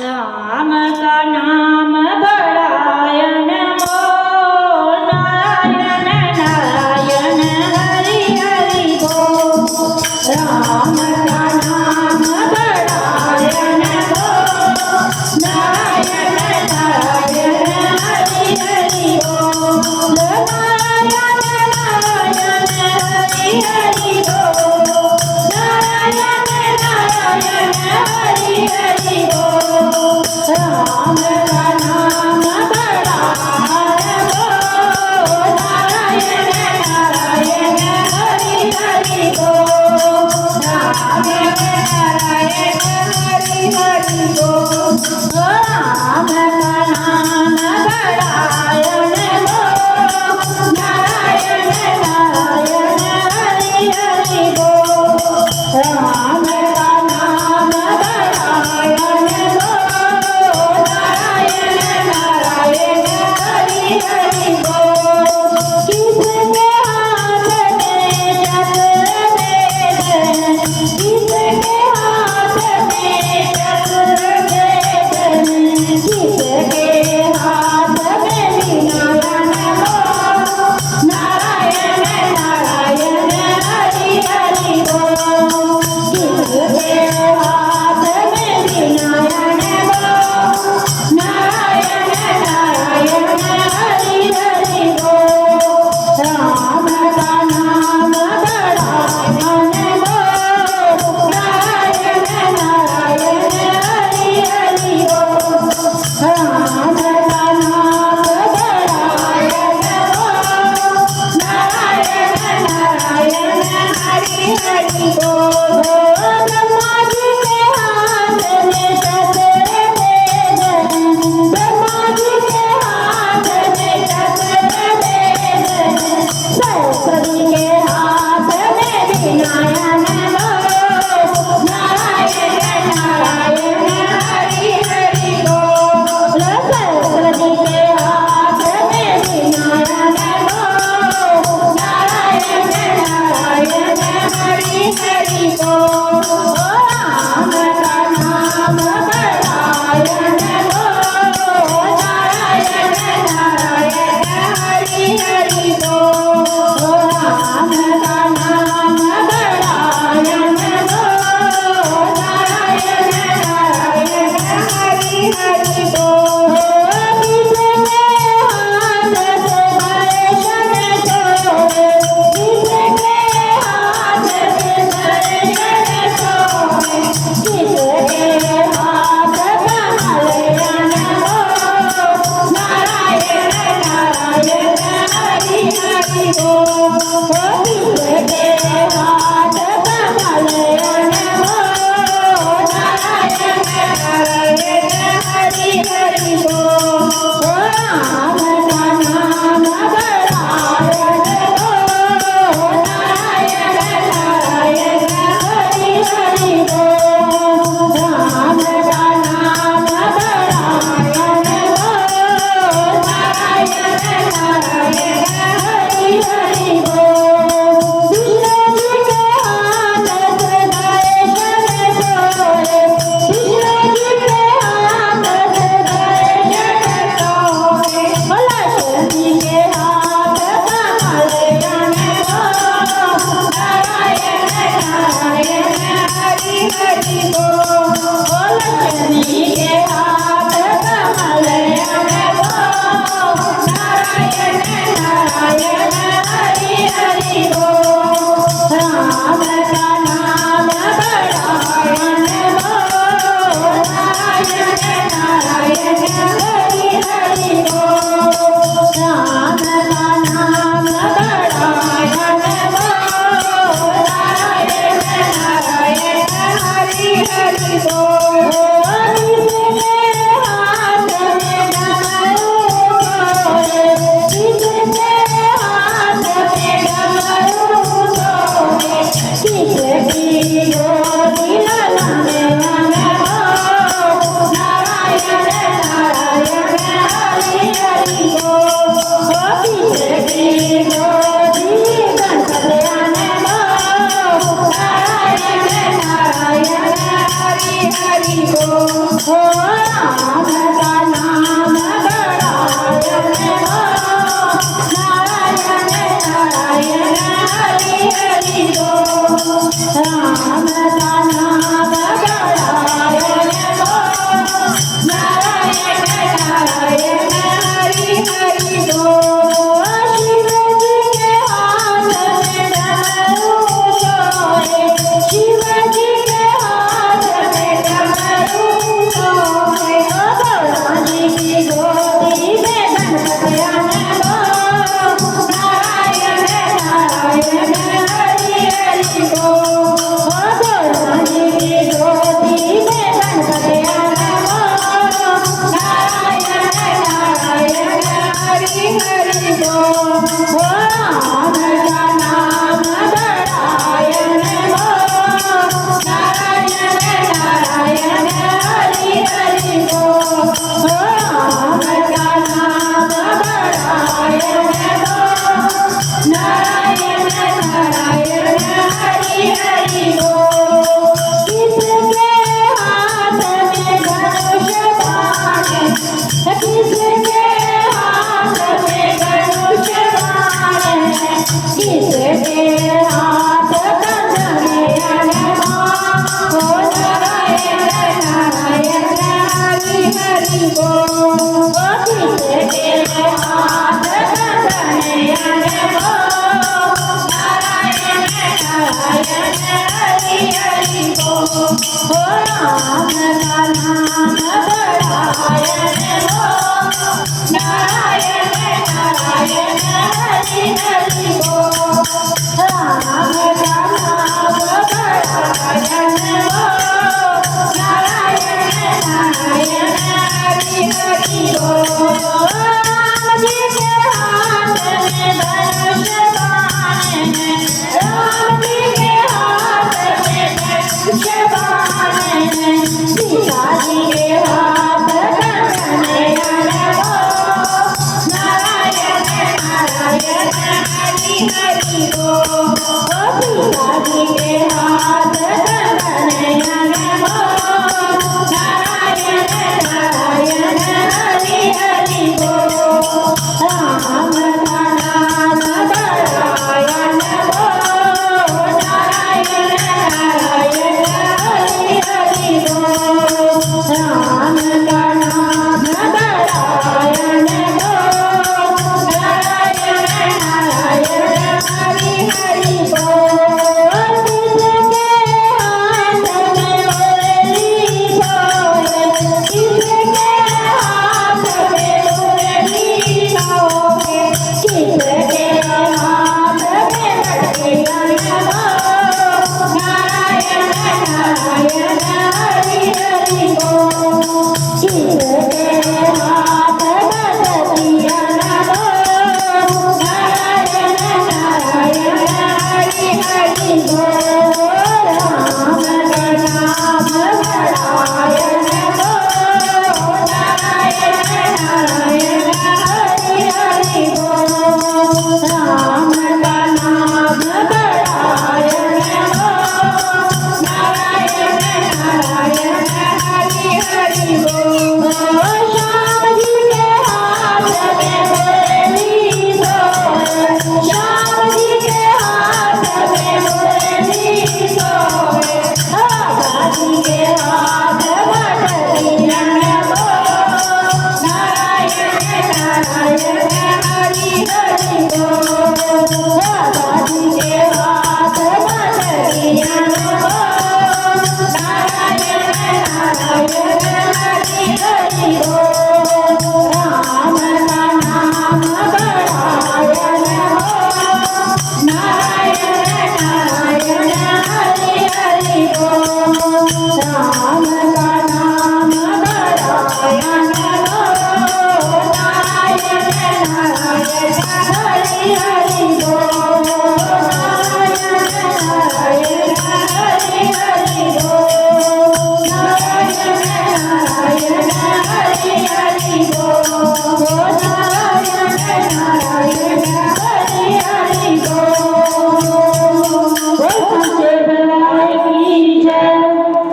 राम का नाम बड़ायन बोल नारायण नारायण हरि हरि बोल राम का नाम बड़ायन बोल नारायण नारायण हरि हरि बोल नारायण नारायण हरि हरि बोल नारायण नारायण हरि हरि बोल राम का नाम बड़ायन बोल नारायण नारायण हरि हरि बोल राम नारायण हरि हरि बोल राम का नाम बड़ायन बोल नारायण नारायण हरि हरि बोल राम का नाम बड़ायन बोल नारायण नारायण हरि हरि बोल किसके हाथ में चक्र वेदन किसके हाथ में चक्र वेदन किसके हाथ में वीणायन बोल नारायण नारायण हरि हरि बोल किसके हाथ में वीणायन बोल नारायण नारायण हरि हरि बोल राम का नाम बड़ायन बोल नारायण नारायण हरि हरि बोल राम का नाम बड़ायन बोल नारायण नारायण हरि हरि बोल ब्रह्मा जी के हाथ में चक्र वेदन ब्रह्मा जी के हाथ में चक्र वेदन सरस्वती के हाथ में वीणायन बोल नारायण नारायण हरि हरि बोल सरस्वती के हाथ में वीणायन बोल नारायण नारायण हरि हरि बोल राम का नाम बड़ायन बोल नारायण नारायण हरि हरि बोल राम का नाम बड़ायन बोल नारायण नारायण हरि हरि बोल किसके हाथ से दर्शन सोए किसके हाथ से दर्शन सोए किसके हाथ कमलयन बोल नारायण नारायण हरि हरि बोल किसके हाथ कमलयन बोल नारायण नारायण हरि हरि बोल राम का नाम बड़ायन बोल नारायण नारायण हरि हरि बोल राम का नाम बड़ायन बोल नारायण नारायण हरि हरि बोल कृष्ण जी के हाथ से दर्शन सोए कृष्ण जी के हाथ से दर्शन सोए लक्ष्मी के हाथ कमलयन बोल नारायण नारायण हरि हरि बोल लक्ष्मी के हाथ कमलयन बोल नारायण नारायण हरि हरि बोल राम का नाम बड़ायन बोल नारायण नारायण हरि हरि बोल राम का नाम बड़ायन बोल नारायण नारायण हरि हरि बोल किसके राम का नाम बड़ायन हो नारायण नारायण हरि हरि बोल राम का नाम बड़ायन हो नारायण नारायण हरि हरि बोल शिव जी के हाथ में डमरू सोए शिव जी के हाथ में डमरू सोए ओ भोला जी की गोदी में गणपति आने हो नारायण नारायण हरि हरि बोल ओ भोला जी की गोदी में गणपति आने हो नारायण नारायण हरि हरि बोल ओ राम का नाम बड़ायन हो नारायण नारायण हरि हरि बोल ओ राम का नाम बड़ायन हो नारायण नारायण हरि हरि बोल किसके हाथ में धनुष बाण किसके हाथ में धनुष बाण किसके हाथ कंधे हो नारायण नारायण हरि हरि बोल ओ किसके हाथ कंधे हो नारायण नारायण हरि हरि बोल ओ राम का नाम बड़ायन हो नारायण नारायण हरि हरि बोल राम का नाम बड़ायन हो नारायण नारायण हरि हरि बोल